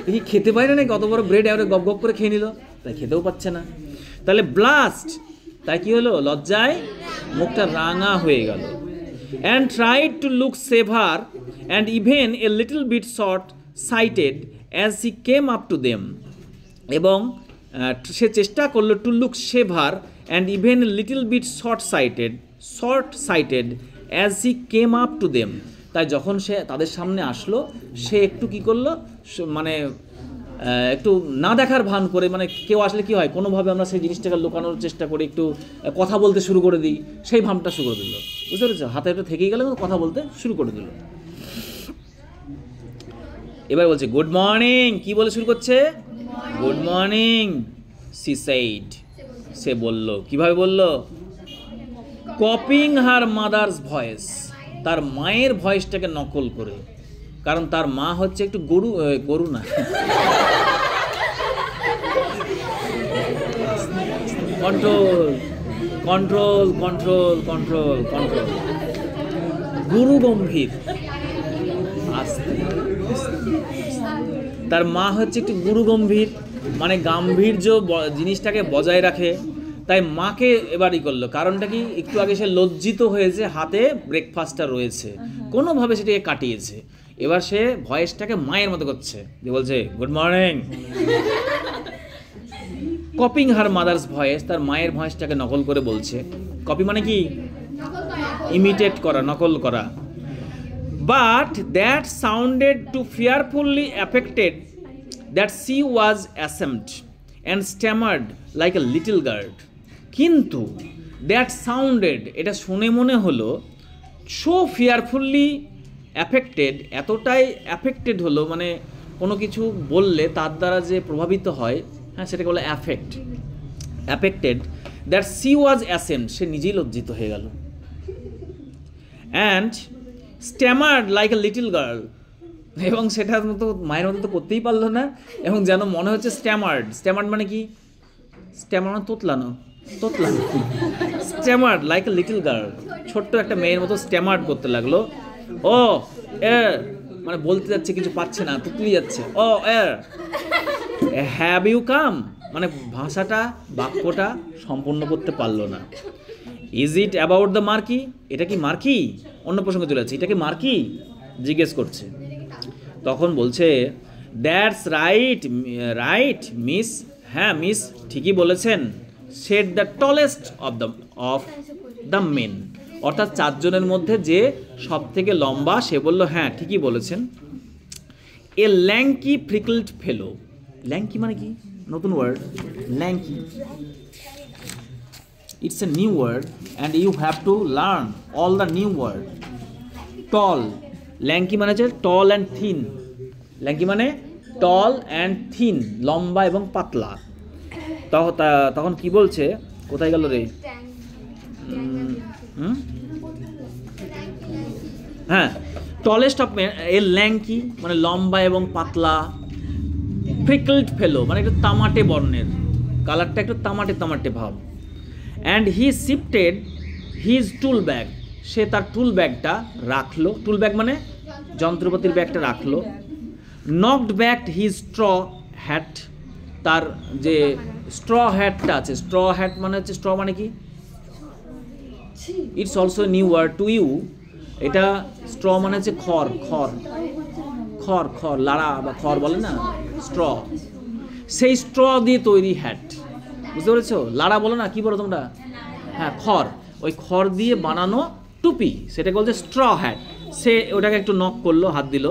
দেখি খেতে পারে না নাকি, কত বড় ব্রেড এবারে গপ গপ করে খেয়ে নিল, তাই খেতেও পাচ্ছে না, তাহলে ব্লাস্ট, তাই কি হলো? লজ্জায় মুখটা রাঙা হয়ে গেল। And tried to look severe and even a little bit short sighted as he came up to them, এবং সে চেষ্টা করলো to look severe and even a little bit short sighted as he came up to them, তাই যখন সে তাদের সামনে আসলো, সে একটু কি করলো, মানে একটু না দেখার ভান করে, মানে কেউ আসলে কি হয়, কোনোভাবে আমরা সেই জিনিসটাকে লুকানোর চেষ্টা করি, একটু কথা বলতে শুরু করে দিই, সেই ভাবটা শুরু করে দিল, বুঝতে পেরেছো? হাতে একটু থেকেই গেলে কথা বলতে শুরু করে দিল। এবার বলছে গুড মর্নিং, কি বলে শুরু করছে? গুড মর্নিং সি সেইড, সে বলল, কিভাবে বলল? কপিং হার মাদার্স ভয়েস, তার মায়ের ভয়েসটাকে নকল করে, কারণ তার মা হচ্ছে একটু গরু না, control control control control control, গুরু গম্ভীর, আস্তে, তার মা হচ্ছে একটু গুরু গম্ভীর, মানে গাম্ভীর্য জিনিসটাকে বজায় রাখে, তাই মাকে এবারই করলো। কারণটা কি? একটু আগে সে লজ্জিত হয়েছে, হাতে ব্রেকফাস্টটা রয়েছে, কোনোভাবে সেটাকে কাটিয়েছে, এবার সে ভয়েসটাকে মায়ের মতো করছে, যে বলছে গুড মর্নিং। কপিং হার মাদার্স ভয়েস, তার মায়ের ভয়েসটাকে নকল করে বলছে। কপি মানে কি? ইমিটেট করা, নকল করা। But that sounded too fearfully affected that she was ashamed and stammered like a little girl, কিন্তু দ্যাট সাউন্ডেড, এটা শুনে মনে হলো, সো ফিয়ারফুলি অ্যাফেক্টেড, এতটাই অ্যাফেক্টেড হলো, মানে কোনো কিছু বললে তার দ্বারা যে প্রভাবিত হয়, হ্যাঁ, সেটাকে বলে affected, that she was ashamed, সে নিজেই লজ্জিত হয়ে গেল, and stammered like a little girl, এবং সেটার মতো মায়ের মতো তো করতেই পারলো না, এবং যেন মনে হচ্ছে স্ট্যামার্ড মানে কি? স্ট্যামার্ড মানে তোতলানো, স্ট্যামার্ড লাইক এ লিটল গার্ল, ছোট্ট একটা মেয়ের মতো স্ট্যামার্ড করতে লাগলো। ও এর মানে বলতে যাচ্ছে, কিছু পাচ্ছে না, তুতলি যাচ্ছে। ও এর হ্যাভ ইউ কাম, মানে ভাষাটা, বাক্যটা সম্পূর্ণ করতে পারলো না। Is it about the marquee, এটা কি মার্কি? অন্য প্রসঙ্গে চলে যাচ্ছে, এটা কি মার্কি জিজ্ঞেস করছে। তখন বলছে দ্যাটস রাইট মিস, হ্যাঁ মিস ঠিকই বলেছেন। Said the tallest of the men, অর্থাৎ চারজনের মধ্যে যে সব থেকে লম্বা, সে বলল হ্যাঁ ঠিকই বলেছেন। এ ল্যাঙ্কি ফ্রিকলড ফেলো, ল্যাঙ্কি মানে কি? নতুন word, ল্যাঙ্কি, it's a new word and you have to learn all the new word. Tall, lanky মানে হচ্ছে tall and thin, lanky মানে tall and thin, লম্বা এবং পাতলা। তখন কি বলছে, কোথায় গেল রে? হ্যাঁ, টলেস্ট অফ মেন, এ ল্যাঙ্কি মানে লম্বা এবং পাতলা, ফ্রিকলড ফেলো মানে একটু তামাটে বর্ণের, কালারটা একটু তামাটে ভাব। And he shifted his tool bag, সে তার টুল ব্যাগটা রাখলো, টুল ব্যাগ মানে যন্ত্রপাতির ব্যাগটা রাখলো। Knocked back his straw hat, তার যে স্ট্র হ্যাটটা আছে, স্ট্র হ্যাট মানে হচ্ছে, স্ট্র মানে কি? It's also new word to you, এটা স্ট্র মানে হচ্ছে খড়, লাড়া বা খড় বলে না, স্ট্র। সেই স্ট্র দিয়ে তৈরি হ্যাট, বুঝতে পেরেছো? লাড়া বলো না, কি বলো তোমরা? হ্যাঁ, খড়, ওই খড় দিয়ে বানানো টুপি, সেটাকে বলছে স্ট্র হ্যাট। সে ওটাকে একটু নক করলো, হাত দিল,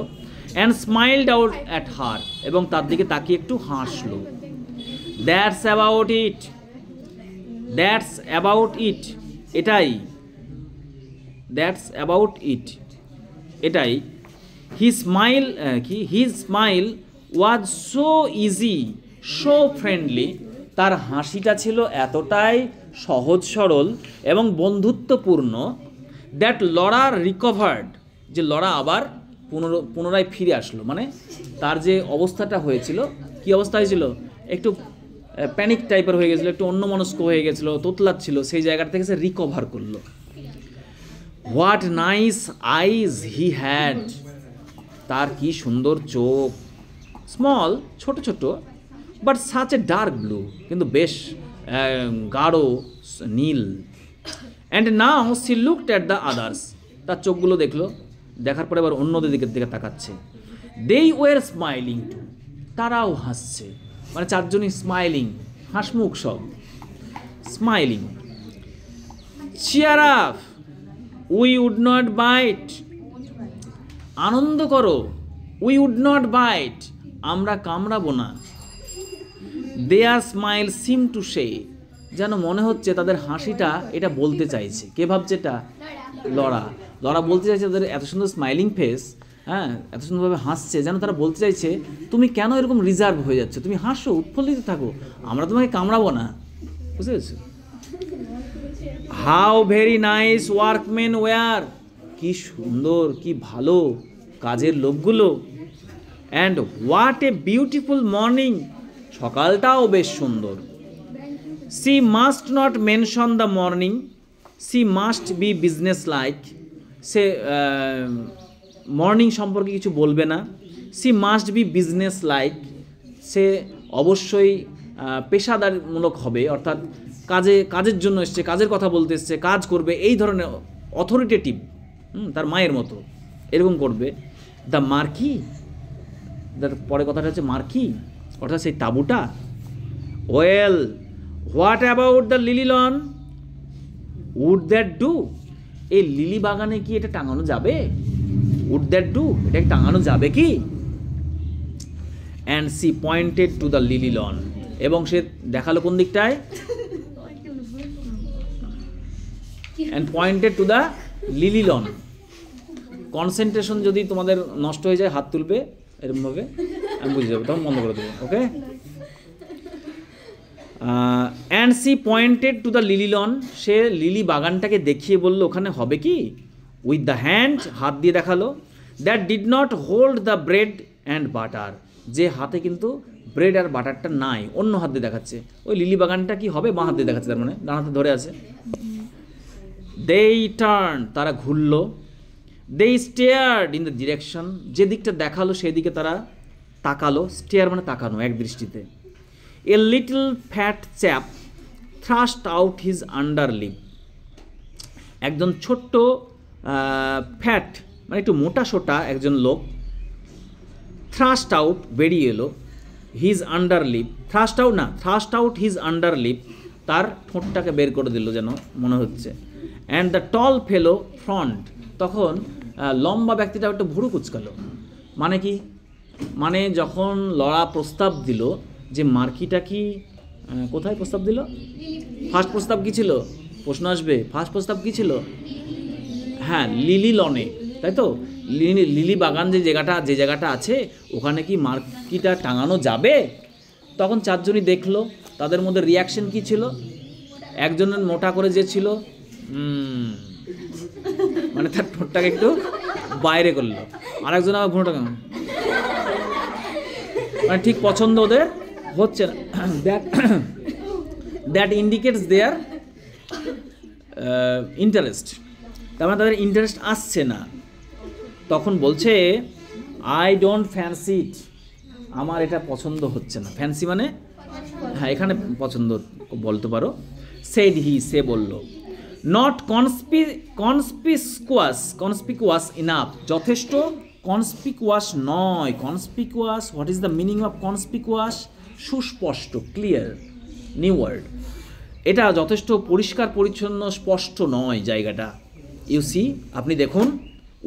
অ্যান্ড স্মাইলড আউট অ্যাট হার, এবং তার দিকে তাকিয়ে একটু হাসলো। That's about it, that's about it, এটাই, দ্যাটস অ্যাবাউট ইট, এটাই। হি smile, his smile was so easy, so friendly, তার হাসিটা ছিল এতটাই সহজ সরল এবং বন্ধুত্বপূর্ণ, দ্যাট লরা রিকভার্ড, যে লরা আবার পুনরায় ফিরে আসলো, মানে তার যে অবস্থাটা হয়েছিল, কি অবস্থা হয়েছিল, একটু প্যানিক টাইপের হয়ে গেছিলো, একটু অন্যমনস্ক হয়ে গেছিলো, তোতলাচ্ছিল, সেই জায়গাটা থেকে সে রিকভার করলো। What nice eyes he had, তার কি সুন্দর চোখ, স্মল, ছোট ছোট, but such a dark blue, কিন্তু বেশ গাঢ় নীল। And now she looked at the others, তার চোখগুলো দেখলো, দেখার পরে আবার অন্যদের দিকে তাকাচ্ছে। দে ওয়ার স্মাইলিং টু, তারাও হাসছে, মানে চারজনই স্মাইলিং, হাসমুখ সব, smiling. Cheer up, we would not bite, আনন্দ করো, উই উড নট বাইট, আমরা কামড়াবো না। দেয়ার স্মাইল সিম টু সে, যেন মনে হচ্ছে তাদের হাসিটা এটা বলতে চাইছে। কে ভাবছে এটা? লরা। লরা বলতে চাইছে, তাদের এত সুন্দর স্মাইলিং ফেস, হ্যাঁ, এত সুন্দরভাবে হাসছে, যেন তারা বলতে চাইছে তুমি কেন এরকম রিজার্ভ হয়ে যাচ্ছ, তুমি হাসো, উৎফুল্লিত থাকো, আমরা তোমাকে কামড়াবো না, বুঝতে পেরেছো? How very nice workmen were, কি সুন্দর, কি ভালো কাজের লোকগুলো। And what a beautiful morning, সকালটাও বেশ সুন্দর। She must not mention the morning, she must be businesslike, সে মর্নিং সম্পর্কে কিছু বলবে না। She must be businesslike, সে অবশ্যই পেশাদারমূলক হবে, অর্থাৎ কাজের জন্য এসছে, কাজের কথা বলতে এসছে, কাজ করবে, এই ধরনের অথরিটেটিভ, তার মায়ের মতো এরকম করবে। দ্য মার্কি, পরে কথাটা হচ্ছে মার্কি, অর্থাৎ সেই তাঁবুটা। Well what about the lily lawn, would that do, এই লিলি বাগানে কি এটা টাঙানো যাবে? উড দ্যাট ডু, এটা টাঙানো যাবে কি? And she pointed to the lily lawn, এবং সে দেখালো কোন দিকটায়? And pointed to the lily lawn. Concentration যদি তোমাদের নষ্ট হয়ে যায়, হাত তুলবে এরকমভাবে, আমি বুঝে যাবো, তখন বন্ধ করে দেবো, okay? And she pointed to the lily lawn, সে লিলি বাগানটাকে দেখিয়ে বললো ওখানে হবে কি? উইথ দ্য হ্যান্ড, হাত দিয়ে দেখালো। That did not hold the bread and butter, যে হাতে কিন্তু ব্রেড আর বাটারটা নাই, অন্য হাত দিয়ে দেখাচ্ছে। ওই লিলি বাগানটা কি হবে? বাঁ হাত দিয়ে দেখাচ্ছে, তার মানে ডান হাতে ধরে আছে। দেই টার্ন, তারা ঘুরলো। দেই স্টেয়ার্ড ইন দ্য ডিরেকশন, যে দিকটা দেখালো সেই দিকে তারা তাকালো। স্টেয়ার মানে তাকানো এক দৃষ্টিতে। A little fat chap thrust out his under lip, একজন ছোট্ট ফ্যাট মানে একটু মোটা সোটা একজন লোক, থ্রাস্ট আউট বেরিয়ে এলো, his under lip, thrust out না, thrust out his under lip, তার ঠোঁটটাকে বের করে দিল যেন মনে হচ্ছে। And the tall fellow frowned, তখন লম্বা ব্যক্তিটা একটু ভুরু কুচকালো। মানে কি? মানে যখন লড়া প্রস্তাব দিল যে মার্কিটা কি কোথায় প্রস্তাব দিল, ফার্স্ট প্রস্তাব কী ছিল? প্রশ্ন আসবে, ফার্স্ট প্রস্তাব কী ছিল? হ্যাঁ, লিলি লনে, তাই তো? লিলি বাগান যে জায়গাটা আছে, ওখানে কি মার্কিটা টাঙানো যাবে? তখন চারজনই দেখলো, তাদের মধ্যে রিয়াকশন কী ছিল? একজনের মোটা করে যে ছিল, মানে তার ঠোঁটটাকে একটু বাইরে করলো, আর একজন আবার ভুঁড়োটা কেমন, মানে ঠিক পছন্দ ওদের হচ্ছে না। দ্যাট ইন্ডিকেটস দেয়ার ইন্টারেস্ট, তার মানে তাদের ইন্টারেস্ট আসছে না। তখন বলছে আই ডোন্ট ফ্যান্সি ইট, আমার এটা পছন্দ হচ্ছে না। ফ্যান্সি মানে হ্যাঁ, এখানে পছন্দ বলতে পারো। সেড হি, সে বলল। নট কনস্পিকুয়াস ইনাফ, যথেষ্ট কনস্পিকুয়াস নয়। Conspicuous, what is the meaning of conspicuous? সুস্পষ্ট, ক্লিয়ার, নিউ ওয়ার্ড। এটা যথেষ্ট পরিষ্কার পরিচ্ছন্ন, স্পষ্ট নয় জায়গাটা। ইউ সি, আপনি দেখুন,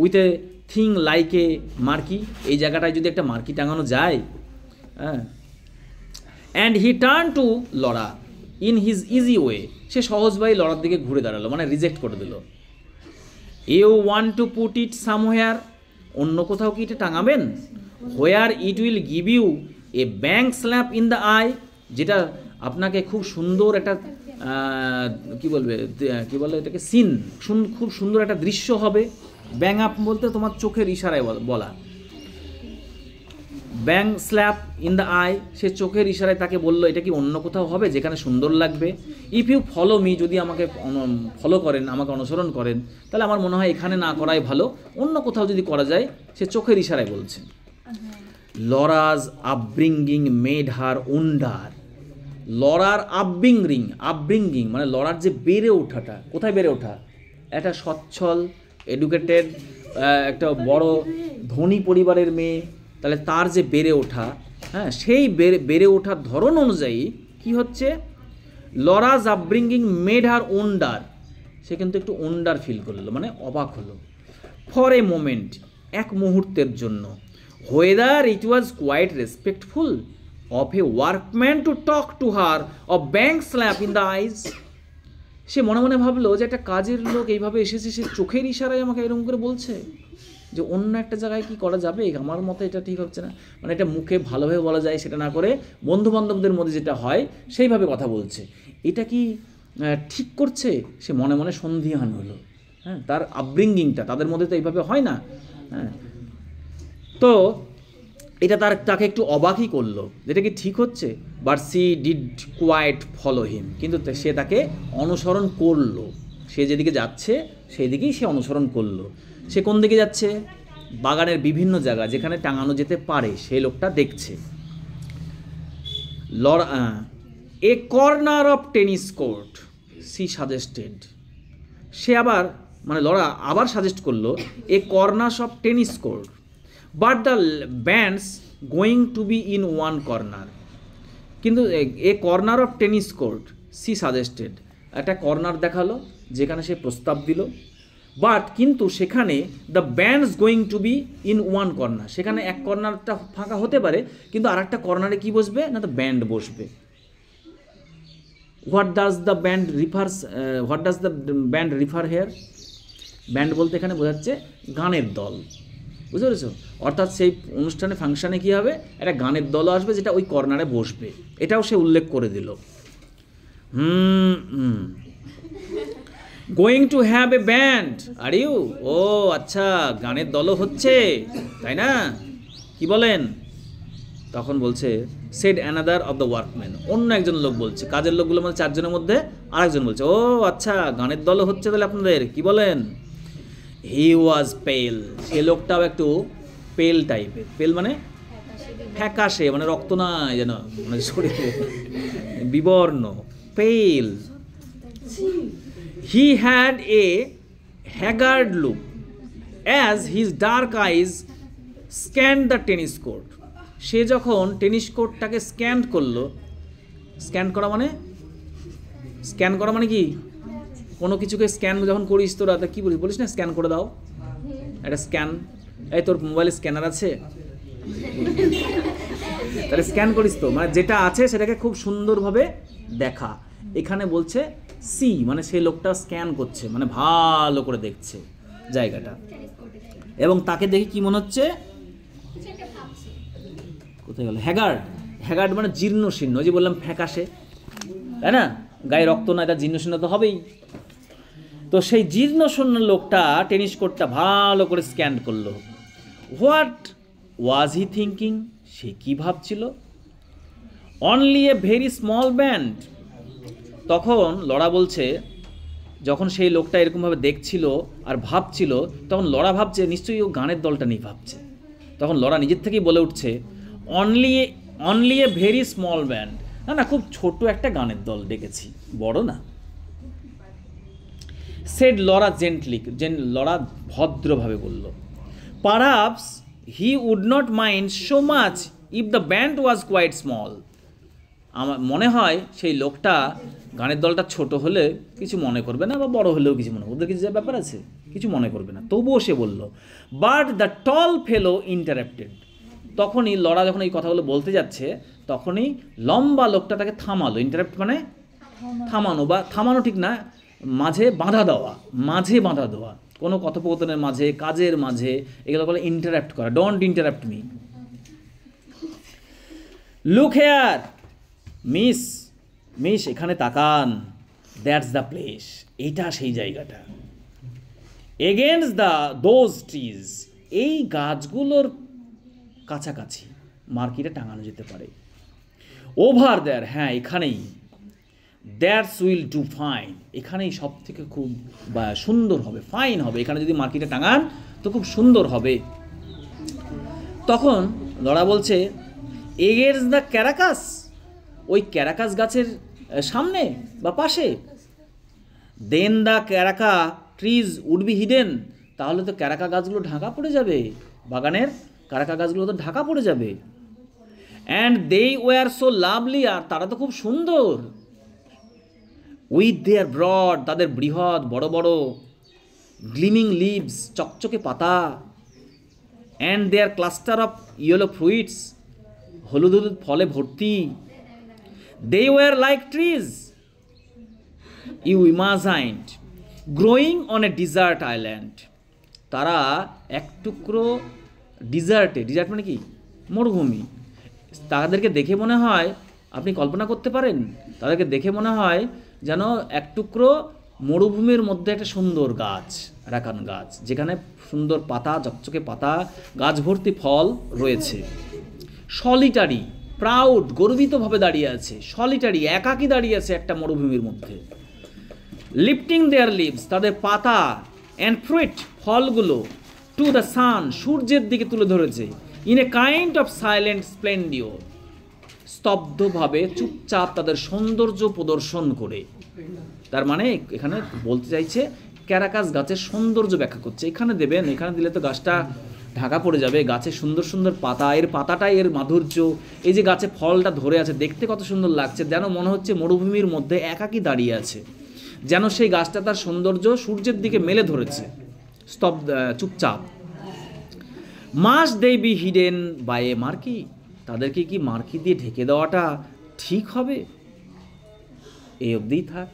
with a thing like a marquee, এই জায়গাটায় যদি একটা মার্কি টাঙানো যায়, হ্যাঁ। And he turn to Laura in his easy way, সে সহজভাবে লরার দিকে ঘুরে দাঁড়ালো, মানে রিজেক্ট করে দিল। You want to put it somewhere, অন্য কোথাও কি এটা টাঙাবেন? Where it will give you a bang slap in the eye, যেটা আপনাকে খুব সুন্দর একটা কি বলে এটাকে, সিন, খুব সুন্দর একটা দৃশ্য হবে। ব্যাং আপ বলতে তোমার চোখের ইশারায় বলা, ব্যাং স্ল্যাপ ইন দ্য আই, সে চোখের ইশারায় তাকে বললো এটা কি অন্য কোথাও হবে যেখানে সুন্দর লাগবে? ইফ ইউ ফলো মি, যদি আমাকে ফলো করেন, আমাকে অনুসরণ করেন, তাহলে আমার মনে হয় এখানে না করাই ভালো, অন্য কোথাও যদি করা যায়। সে চোখের ইশারায় বলছে। Laura's upbringing made her wonder, লরার আপব্রিঙ্গিং মানে লরার যে বেড়ে ওঠাটা, কোথায় বেড়ে ওঠা? একটা সচ্ছল, এডুকেটেড, একটা বড় ধনী পরিবারের মেয়ে, তাহলে তার যে বেড়ে ওঠা, হ্যাঁ, সেই বেড়ে ওঠার ধরন অনুযায়ী কি হচ্ছে, লরাজ আপব্রিঙ্গিং মেড হার ওন্ডার, সে কিন্তু একটু ওন্ডার ফিল করলো, মানে অবাক হলো। ফর এ মোমেন্ট, এক মুহূর্তের জন্য, whether it was quite respectful of a workman to talk to her of bang slap in the eyes, সে মনে মনে ভাবলো যে একটা কাজের লোক এইভাবে এসেছে, সে চোখের ইশারায় আমাকে এরকম করে বলছে, যে অন্য একটা জায়গায় কি করা যাবে? আমার মতে এটা ঠিক হচ্ছে না, মানে এটা মুখে ভালোভাবে বলা যায় সেটা না করে বন্ধুবান্ধবদের মধ্যে যেটা হয় সেইভাবে কথা বলছে, এটা কি ঠিক করছে? সে মনে মনে সন্দিহান হলো। হ্যাঁ, তার আপব্রিঙ্গিংটা, তাদের মধ্যে তো এইভাবে হয় না। হ্যাঁ, তো এটা তাকে একটু অবাকই করলো, যেটা কি ঠিক হচ্ছে। But she did quite follow him, কিন্তু সে তাকে অনুসরণ করলো, সে যেদিকে যাচ্ছে সেই দিকেই সে অনুসরণ করলো। সে কোন দিকে যাচ্ছে? বাগানের বিভিন্ন জায়গা যেখানে টাঙানো যেতে পারে সেই লোকটা দেখছে। A corner of tennis court she suggested, সে আবার মানে লরা আবার সাজেস্ট করলো a corners of tennis court, but the bands going to be in one corner, কিন্তু a corner of tennis court she suggested, একটা কর্নার দেখালো যেখানে সে প্রস্তাব দিল, বাট কিন্তু সেখানে the bands going to be in one corner, সেখানে এক কর্নারটা ফাঁকা হতে পারে, কিন্তু আর একটা কর্নারে কি বসবে না, দ্য ব্যান্ড বসবে। What does the band refer here, band বলতে এখানে বোঝাচ্ছে গানের দল, বুঝতে পেরেছো? অর্থাৎ সেই অনুষ্ঠানে, ফাংশানে কী হবে, একটা গানের দলও আসবে যেটা ওই কর্নারে বসবে, এটাও সে উল্লেখ করে দিল। Going to have a band are you, ও আচ্ছা, গানের দলও হচ্ছে, তাই না? কি বলেন? তখন বলছে said another of the workman, অন্য একজন লোক বলছে, কাজের লোকগুলো মানে চারজনের মধ্যে আরেকজন বলছে, ও আচ্ছা, গানের দলও হচ্ছে তাহলে আপনাদের, কি বলেন? হি ওয়াজ পেল, সে লোকটাও একটু পেল টাইপের, পেল মানে ফ্যাকাশে, মানে রক্ত নাই যেন, মানে শরীরে বিবর্ণ, pale. He had a haggard look as his dark eyes scanned the tennis court, সে যখন টেনিস কোর্টটাকে স্ক্যান করলো, স্ক্যান করা মানে কি, কোনো কিছুকে স্ক্যান যখন করিস তোরা, তা কী বলিস না, স্ক্যান করে দাও, একটা স্ক্যান, এই তোর মোবাইলে স্ক্যানার আছে, তাহলে স্ক্যান করিস তো, মানে যেটা আছে সেটাকে খুব সুন্দরভাবে দেখা। এখানে বলছে সি, মানে সেই লোকটা স্ক্যান করছে, মানে ভালো করে দেখছে জায়গাটা, এবং তাকে দেখে কি মনে হচ্ছে, কোথায় গেল, হ্যাগার্ড মানে জীর্ণ শীর্ণ, যে বললাম ফ্যাকাশে, তাই না, গায়ে রক্ত না, এটা জীর্ণ শীর্ণ তো হবেই। তো সেই জীর্ণ শীর্ণ লোকটা টেনিস কোর্টটা ভালো করে স্ক্যান করলো। হোয়াট ওয়াজ হি থিঙ্কিং, সে কী ভাবছিল? Only a very small band, তখন লরা বলছে, যখন সেই লোকটা এরকমভাবে দেখছিল আর ভাবছিল, তখন লরা ভাবছে নিশ্চয়ই ও গানের দলটা নিয়ে ভাবছে। তখন লরা নিজের থেকেই বলে উঠছে, only a very small band, না খুব ছোট একটা গানের দল ডেকেছি, বড় না। সেড লরা জেন্টলি, লরা ভদ্রভাবে বলল, perhaps he would not mind so much if the band was quite small, আমার মনে হয় সেই লোকটা গানের দলটা ছোট হলে কিছু মনে করবে না, বা বড় হলেও কিছু মনে করবে, ওদের কিছু যা ব্যাপার আছে, কিছু মনে করবে না। তবুও সে বলল, but the tall fellow interrupted. তখনই লরা যখন এই কথাগুলো বলতে যাচ্ছে, তখনই লম্বা লোকটা তাকে থামালো। ইন্টারাপ্ট মানে থামানো, বা থামানো ঠিক না, মাঝে বাধা দেওয়া, মাঝে বাধা দেওয়া, কোনো কথোপকথনের মাঝে, কাজের মাঝে, এগুলো বলে ইন্টারাপ্ট করা। Don't interrupt me. Look here miss, miss এখানে তাকান, দ্যাটস দ্য প্লেস, এইটা সেই জায়গাটা। এগেনস্ট দ্য দোজ ট্রিজ, এই গাছগুলোর কাছাকাছি মার্কেটে টাঙানো যেতে পারে। ওভার দেয়ার, হ্যাঁ এখানেই, দ্যাটস উইল ডু ফাইন, এখানেই সব থেকে খুব সুন্দর হবে, ফাইন হবে, এখানে যদি মার্কেটে টাঙান তো খুব সুন্দর হবে। তখন লরা বলছে, এগেন্স দ্য ক্যারাকাস, ওই ক্যারাকাস গাছের সামনে বা পাশে। Then the karaka trees would be hidden, তাহলে তো ক্যারাকা গাছগুলো ঢাকা পড়ে যাবে, বাগানের ক্যারাকা গাছগুলো তো ঢাকা পড়ে যাবে। And they were so lovely, আর তারা তো খুব সুন্দর। উইথ দেয়ার ব্রড, তাদের বৃহৎ বড় বড় গ্লিমিং লিভস, চকচকে পাতা। And their clusters of yellow fruits, হলুদ হলুদ ফলে ভর্তি। They were like trees you imagined growing on a desert island, তারা এক টুকরো ডিজার্টে, ডিজার্ট মানে কি, মরুভূমি, তাদেরকে দেখে মনে হয়, আপনি কল্পনা করতে পারেন, তাদেরকে দেখে মনে হয় যেন এক টুকরো মরুভূমির মধ্যে একটা সুন্দর গাছ, রাখান গাছ, যেখানে সুন্দর পাতা, চকচকে পাতা, গাছ ভর্তি ফল রয়েছে। সলিটারি, প্রাউড, গর্বিতভাবে দাঁড়িয়ে আছে, সলিটারি, একাকী দাঁড়িয়ে আছে একটা মরুভূমির মধ্যে। লিফটিং দেয়ার লিভস, তাদের পাতা, অ্যান্ড ফ্রুইট, ফলগুলো, টু দ্য সান, সূর্যের দিকে তুলে ধরেছে। In a kind of silent splendour, স্তব্ধভাবে চুপচাপ তাদের সৌন্দর্য প্রদর্শন করে। তার মানে এখানে বলতে চাইছে, ক্যারাকাস গাছের সৌন্দর্য ব্যাখ্যা করছে। এখানে দেবেন, এখানে দিলে তো গাছটা ঢাকা পড়ে যাবে, গাছের সুন্দর সুন্দর পাতা, এর পাতাটাই এর মাধুর্য, এই যে গাছে ফলটা ধরে আছে দেখতে কত সুন্দর লাগছে, যেন মনে হচ্ছে মরুভূমির মধ্যে একাকী দাঁড়িয়ে আছে, যেন সেই গাছটা তার সৌন্দর্য সূর্যের দিকে মেলে ধরেছে, স্তব্ধ, চুপচাপ। Must they be hidden by a marquee, তাদেরকে কি মার্কি দিয়ে ঢেকে দেওয়াটা ঠিক হবে? এই অবধিই থাক।